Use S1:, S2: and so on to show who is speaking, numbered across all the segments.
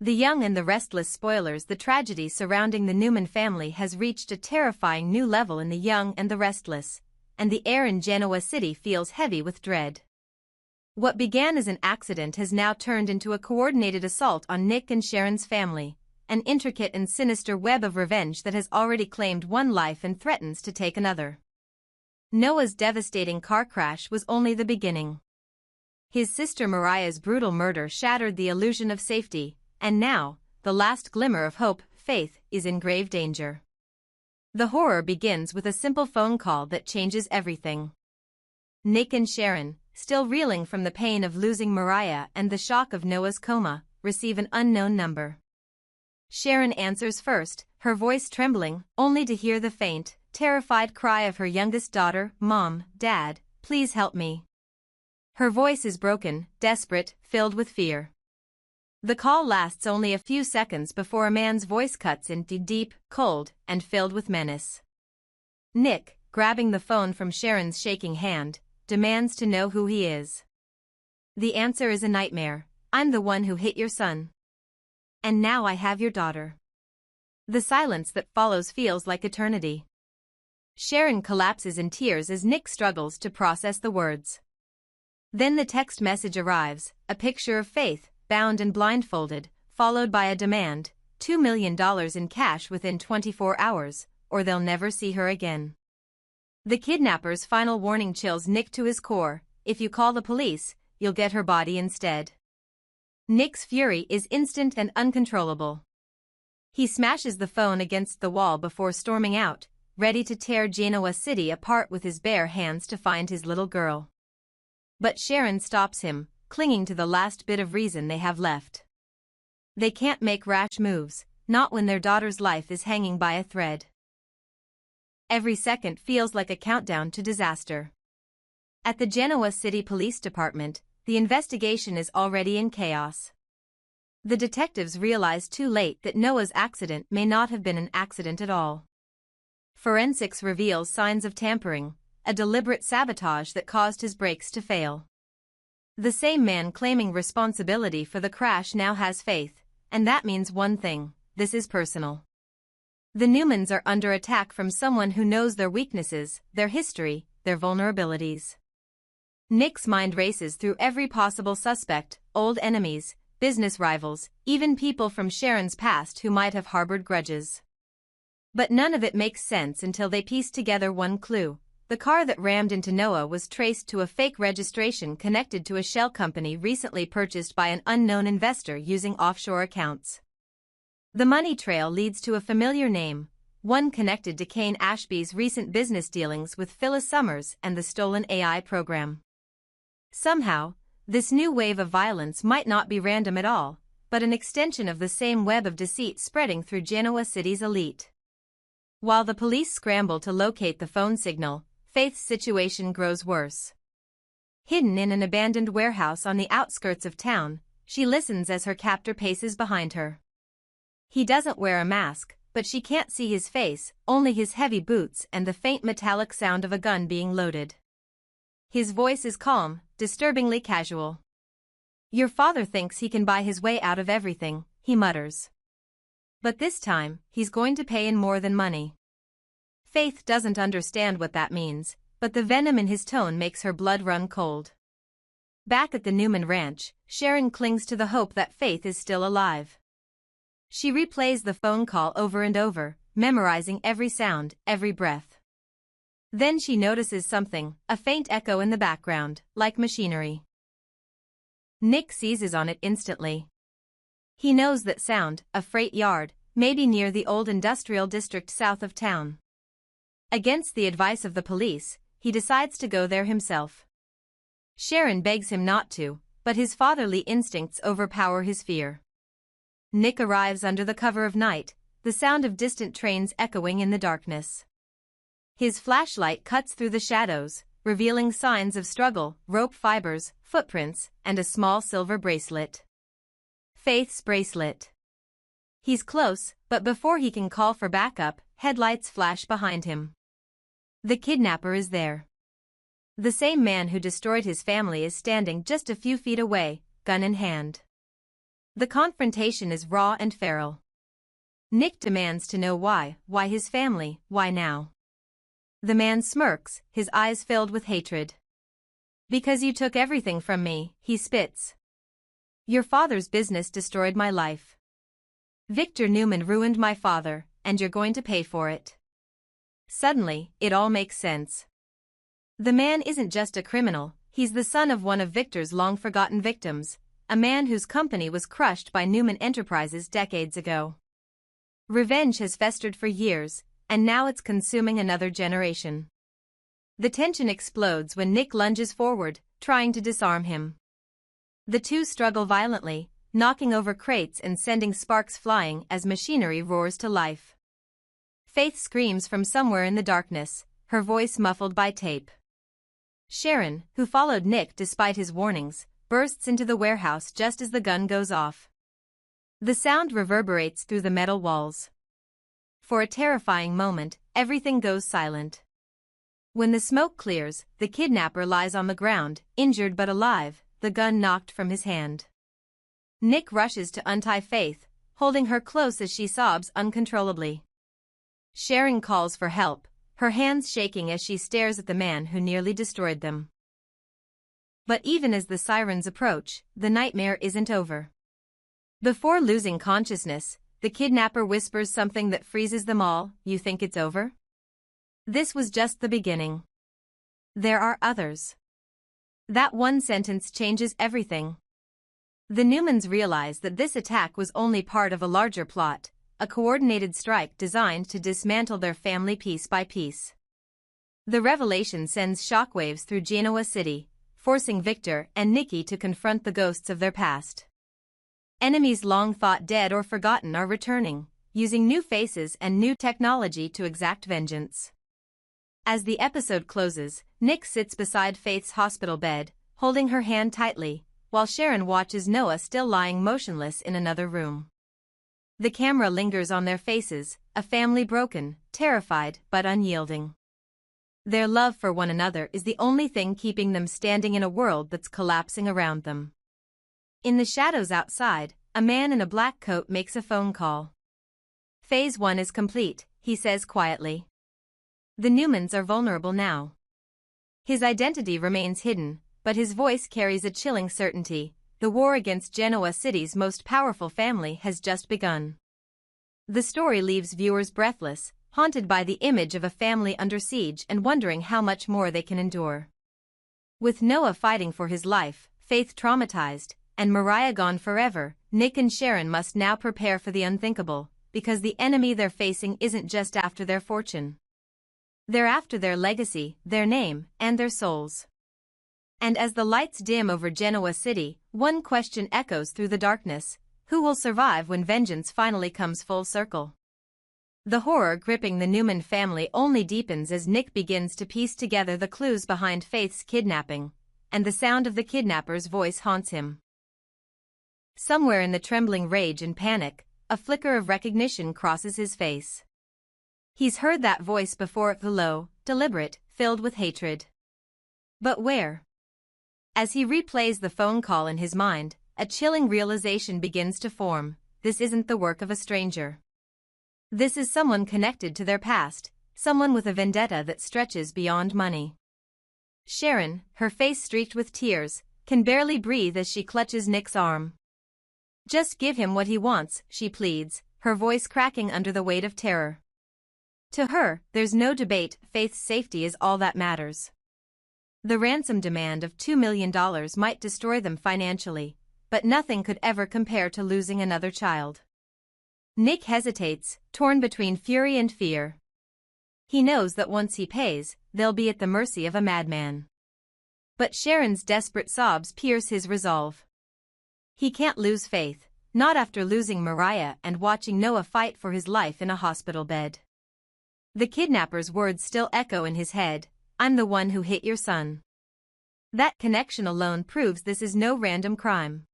S1: The Young and the Restless spoilers. The tragedy surrounding the Newman family has reached a terrifying new level in The Young and the Restless, and the air in Genoa City feels heavy with dread. What began as an accident has now turned into a coordinated assault on Nick and Sharon's family, an intricate and sinister web of revenge that has already claimed one life and threatens to take another. Noah's devastating car crash was only the beginning. His sister Mariah's brutal murder shattered the illusion of safety, and now, the last glimmer of hope, Faith, is in grave danger. The horror begins with a simple phone call that changes everything. Nick and Sharon, still reeling from the pain of losing Mariah and the shock of Noah's coma, receive an unknown number. Sharon answers first, her voice trembling, only to hear the faint, terrified cry of her youngest daughter, "Mom, Dad, please help me." Her voice is broken, desperate, filled with fear. The call lasts only a few seconds before a man's voice cuts in, deep, cold, and filled with menace. Nick, grabbing the phone from Sharon's shaking hand, demands to know who he is. The answer is a nightmare. "I'm the one who hit your son. And now I have your daughter." The silence that follows feels like eternity. Sharon collapses in tears as Nick struggles to process the words. Then the text message arrives, a picture of Faith, bound and blindfolded, followed by a demand, $2 million in cash within 24 hours, or they'll never see her again. The kidnapper's final warning chills Nick to his core: "If you call the police, you'll get her body instead." Nick's fury is instant and uncontrollable. He smashes the phone against the wall before storming out, ready to tear Genoa City apart with his bare hands to find his little girl. But Sharon stops him, clinging to the last bit of reason they have left. They can't make rash moves, not when their daughter's life is hanging by a thread. Every second feels like a countdown to disaster. At the Genoa City Police Department, the investigation is already in chaos. The detectives realize too late that Noah's accident may not have been an accident at all. Forensics reveals signs of tampering, a deliberate sabotage that caused his brakes to fail. The same man claiming responsibility for the crash now has Faith, and that means one thing: this is personal. The Newmans are under attack from someone who knows their weaknesses, their history, their vulnerabilities. Nick's mind races through every possible suspect: old enemies, business rivals, even people from Sharon's past who might have harbored grudges. But none of it makes sense until they piece together one clue. The car that rammed into Noah was traced to a fake registration connected to a shell company recently purchased by an unknown investor using offshore accounts. The money trail leads to a familiar name, one connected to Kane Ashby's recent business dealings with Phyllis Summers and the stolen AI program. Somehow, this new wave of violence might not be random at all, but an extension of the same web of deceit spreading through Genoa City's elite. While the police scramble to locate the phone signal, Faith's situation grows worse. Hidden in an abandoned warehouse on the outskirts of town, she listens as her captor paces behind her. He doesn't wear a mask, but she can't see his face, only his heavy boots and the faint metallic sound of a gun being loaded. His voice is calm, disturbingly casual. "Your father thinks he can buy his way out of everything," he mutters. "But this time, he's going to pay in more than money." Faith doesn't understand what that means, but the venom in his tone makes her blood run cold. Back at the Newman ranch, Sharon clings to the hope that Faith is still alive. She replays the phone call over and over, memorizing every sound, every breath. Then she notices something, a faint echo in the background, like machinery. Nick seizes on it instantly. He knows that sound, a freight yard, maybe near the old industrial district south of town. Against the advice of the police, he decides to go there himself. Sharon begs him not to, but his fatherly instincts overpower his fear. Nick arrives under the cover of night, the sound of distant trains echoing in the darkness. His flashlight cuts through the shadows, revealing signs of struggle, rope fibers, footprints, and a small silver bracelet. Faith's bracelet. He's close, but before he can call for backup, headlights flash behind him. The kidnapper is there. The same man who destroyed his family is standing just a few feet away, gun in hand. The confrontation is raw and feral. Nick demands to know why his family, why now? The man smirks, his eyes filled with hatred. Because you took everything from me, he spits. Your father's business destroyed my life. Victor Newman ruined my father, and you're going to pay for it. Suddenly, it all makes sense. The man isn't just a criminal, he's the son of one of Victor's long-forgotten victims, a man whose company was crushed by Newman Enterprises decades ago. Revenge has festered for years, and now it's consuming another generation. The tension explodes when Nick lunges forward, trying to disarm him. The two struggle violently, knocking over crates and sending sparks flying as machinery roars to life. Faith screams from somewhere in the darkness, her voice muffled by tape. Sharon, who followed Nick despite his warnings, bursts into the warehouse just as the gun goes off. The sound reverberates through the metal walls. For a terrifying moment, everything goes silent. When the smoke clears, the kidnapper lies on the ground, injured but alive, the gun knocked from his hand. Nick rushes to untie Faith, holding her close as she sobs uncontrollably. Sharon calls for help, her hands shaking as she stares at the man who nearly destroyed them. But even as the sirens approach, the nightmare isn't over. Before losing consciousness, the kidnapper whispers something that freezes them all. You think it's over? This was just the beginning. There are others. That one sentence changes everything. The Newmans realize that this attack was only part of a larger plot, a coordinated strike designed to dismantle their family piece by piece. The revelation sends shockwaves through Genoa City, forcing Victor and Nikki to confront the ghosts of their past. Enemies long thought dead or forgotten are returning, using new faces and new technology to exact vengeance. As the episode closes, Nick sits beside Faith's hospital bed, holding her hand tightly, while Sharon watches Noah still lying motionless in another room. The camera lingers on their faces, a family broken, terrified, but unyielding. Their love for one another is the only thing keeping them standing in a world that's collapsing around them. In the shadows outside, a man in a black coat makes a phone call. Phase 1 is complete, he says quietly. The Newmans are vulnerable now. His identity remains hidden, but his voice carries a chilling certainty. The war against Genoa City's most powerful family has just begun. The story leaves viewers breathless, haunted by the image of a family under siege and wondering how much more they can endure. With Noah fighting for his life, Faith traumatized, and Mariah gone forever, Nick and Sharon must now prepare for the unthinkable, because the enemy they're facing isn't just after their fortune. They're after their legacy, their name, and their souls. And as the lights dim over Genoa City, one question echoes through the darkness: who will survive when vengeance finally comes full circle? The horror gripping the Newman family only deepens as Nick begins to piece together the clues behind Faith's kidnapping, and the sound of the kidnapper's voice haunts him. Somewhere in the trembling rage and panic, a flicker of recognition crosses his face. He's heard that voice before, low, deliberate, filled with hatred. But where? As he replays the phone call in his mind, a chilling realization begins to form: this isn't the work of a stranger. This is someone connected to their past, someone with a vendetta that stretches beyond money. Sharon, her face streaked with tears, can barely breathe as she clutches Nick's arm. Just give him what he wants, she pleads, her voice cracking under the weight of terror. To her, there's no debate, Faith's safety is all that matters. The ransom demand of $2 million might destroy them financially, but nothing could ever compare to losing another child. Nick hesitates, torn between fury and fear. He knows that once he pays, they'll be at the mercy of a madman. But Sharon's desperate sobs pierce his resolve. He can't lose Faith, not after losing Mariah and watching Noah fight for his life in a hospital bed. The kidnapper's words still echo in his head: I'm the one who hit your son. That connection alone proves this is no random crime.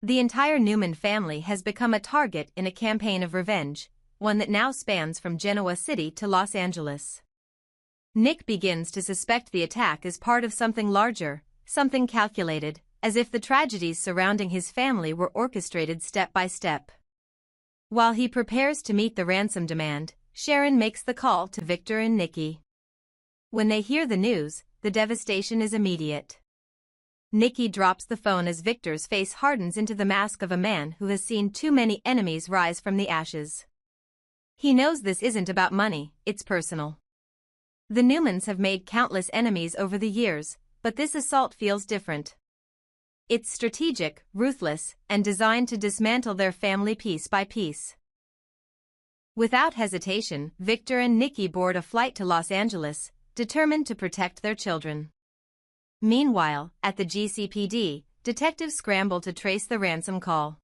S1: The entire Newman family has become a target in a campaign of revenge, one that now spans from Genoa City to Los Angeles. Nick begins to suspect the attack is part of something larger, something calculated, as if the tragedies surrounding his family were orchestrated step by step. While he prepares to meet the ransom demand, Sharon makes the call to Victor and Nikki. When they hear the news, the devastation is immediate. Nikki drops the phone as Victor's face hardens into the mask of a man who has seen too many enemies rise from the ashes. He knows this isn't about money, it's personal. The Newmans have made countless enemies over the years, but this assault feels different. It's strategic, ruthless, and designed to dismantle their family piece by piece. Without hesitation, Victor and Nikki board a flight to Los Angeles, determined to protect their children. Meanwhile, at the GCPD, detectives scramble to trace the ransom call.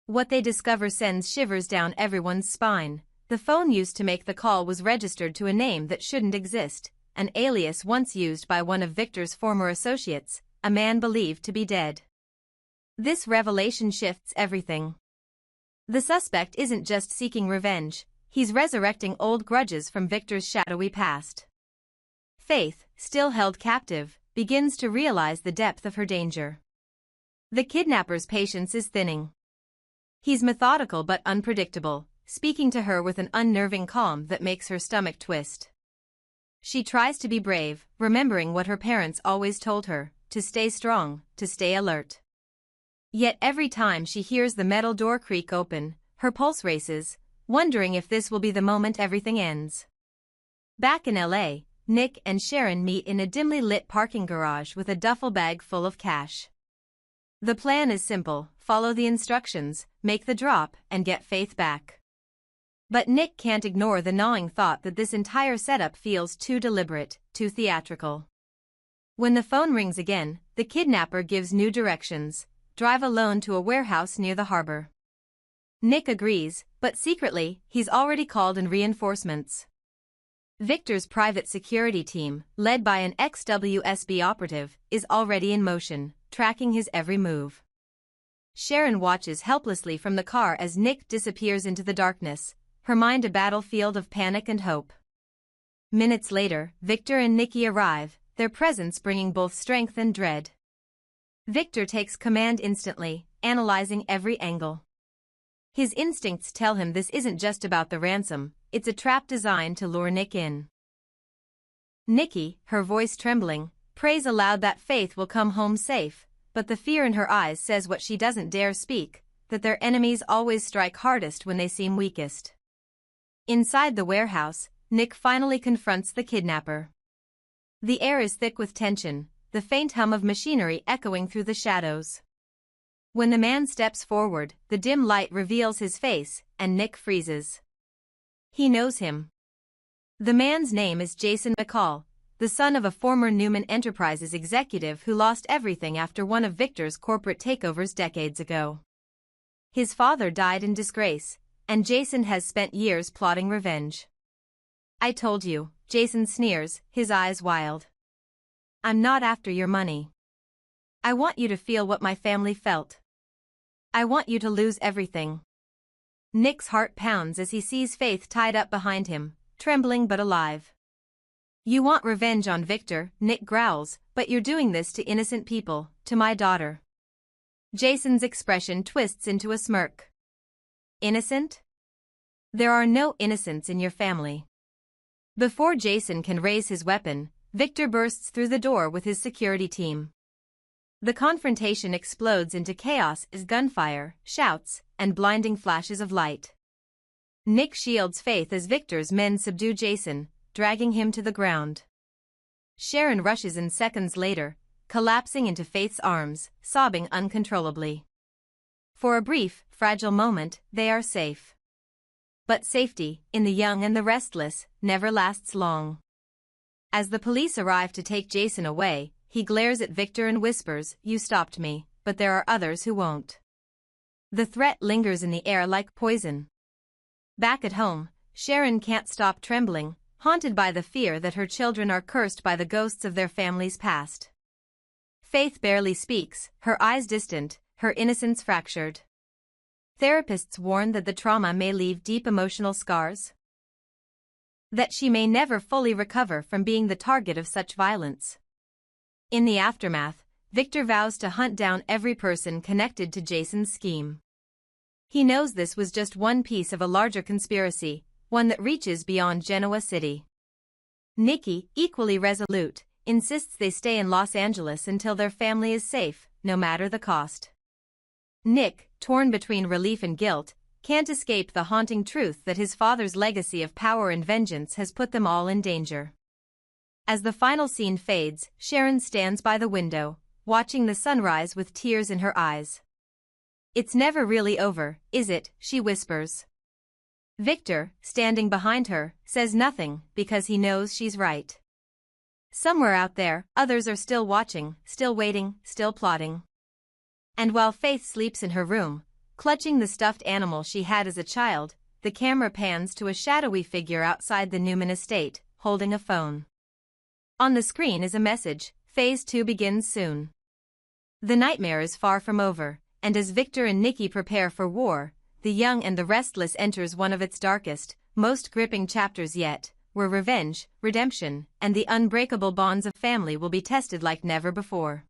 S1: What they discover sends shivers down everyone's spine. The phone used to make the call was registered to a name that shouldn't exist, an alias once used by one of Victor's former associates, a man believed to be dead. This revelation shifts everything. The suspect isn't just seeking revenge, he's resurrecting old grudges from Victor's shadowy past. Faith, still held captive, begins to realize the depth of her danger. The kidnapper's patience is thinning. He's methodical but unpredictable, speaking to her with an unnerving calm that makes her stomach twist. She tries to be brave, remembering what her parents always told her, to stay strong, to stay alert. Yet every time she hears the metal door creak open, her pulse races, wondering if this will be the moment everything ends. Back in LA, Nick and Sharon meet in a dimly lit parking garage with a duffel bag full of cash. The plan is simple: follow the instructions, make the drop, and get Faith back. But Nick can't ignore the gnawing thought that this entire setup feels too deliberate, too theatrical. When the phone rings again, the kidnapper gives new directions: drive alone to a warehouse near the harbor. Nick agrees, but secretly, he's already called in reinforcements. Victor's private security team, led by an ex-WSB operative, is already in motion, tracking his every move. Sharon watches helplessly from the car as Nick disappears into the darkness, her mind a battlefield of panic and hope. Minutes later, Victor and Nikki arrive, their presence bringing both strength and dread. Victor takes command instantly, analyzing every angle. His instincts tell him this isn't just about the ransom, it's a trap designed to lure Nick in. Nikki, her voice trembling, prays aloud that Faith will come home safe, but the fear in her eyes says what she doesn't dare speak, that their enemies always strike hardest when they seem weakest. Inside the warehouse, Nick finally confronts the kidnapper. The air is thick with tension, the faint hum of machinery echoing through the shadows. When the man steps forward, the dim light reveals his face, and Nick freezes. He knows him. The man's name is Jason McCall, the son of a former Newman Enterprises executive who lost everything after one of Victor's corporate takeovers decades ago. His father died in disgrace, and Jason has spent years plotting revenge. "I told you," Jason sneers, his eyes wild. "I'm not after your money. I want you to feel what my family felt. I want you to lose everything." Nick's heart pounds as he sees Faith tied up behind him, trembling but alive. "You want revenge on Victor," Nick growls, "but you're doing this to innocent people, to my daughter." Jason's expression twists into a smirk. "Innocent? There are no innocents in your family." Before Jason can raise his weapon, Victor bursts through the door with his security team. The confrontation explodes into chaos as gunfire, shouts, and blinding flashes of light. Nick shields Faith as Victor's men subdue Jason, dragging him to the ground. Sharon rushes in seconds later, collapsing into Faith's arms, sobbing uncontrollably. For a brief, fragile moment, they are safe. But safety, in the young and the restless, never lasts long. As the police arrive to take Jason away, he glares at Victor and whispers, "You stopped me, but there are others who won't." The threat lingers in the air like poison. Back at home, Sharon can't stop trembling, haunted by the fear that her children are cursed by the ghosts of their family's past. Faith barely speaks, her eyes distant, her innocence fractured. Therapists warn that the trauma may leave deep emotional scars, that she may never fully recover from being the target of such violence. In the aftermath, Victor vows to hunt down every person connected to Jason's scheme. He knows this was just one piece of a larger conspiracy, one that reaches beyond Genoa City. Nikki, equally resolute, insists they stay in Los Angeles until their family is safe, no matter the cost. Nick, torn between relief and guilt, can't escape the haunting truth that his father's legacy of power and vengeance has put them all in danger. As the final scene fades, Sharon stands by the window, watching the sunrise with tears in her eyes. "It's never really over, is it?" she whispers. Victor, standing behind her, says nothing because he knows she's right. Somewhere out there, others are still watching, still waiting, still plotting. And while Faith sleeps in her room, clutching the stuffed animal she had as a child, the camera pans to a shadowy figure outside the Newman estate, holding a phone. On the screen is a message: Phase 2 begins soon. The nightmare is far from over, and as Victor and Nikki prepare for war, The Young and the Restless enters one of its darkest, most gripping chapters yet, where revenge, redemption, and the unbreakable bonds of family will be tested like never before.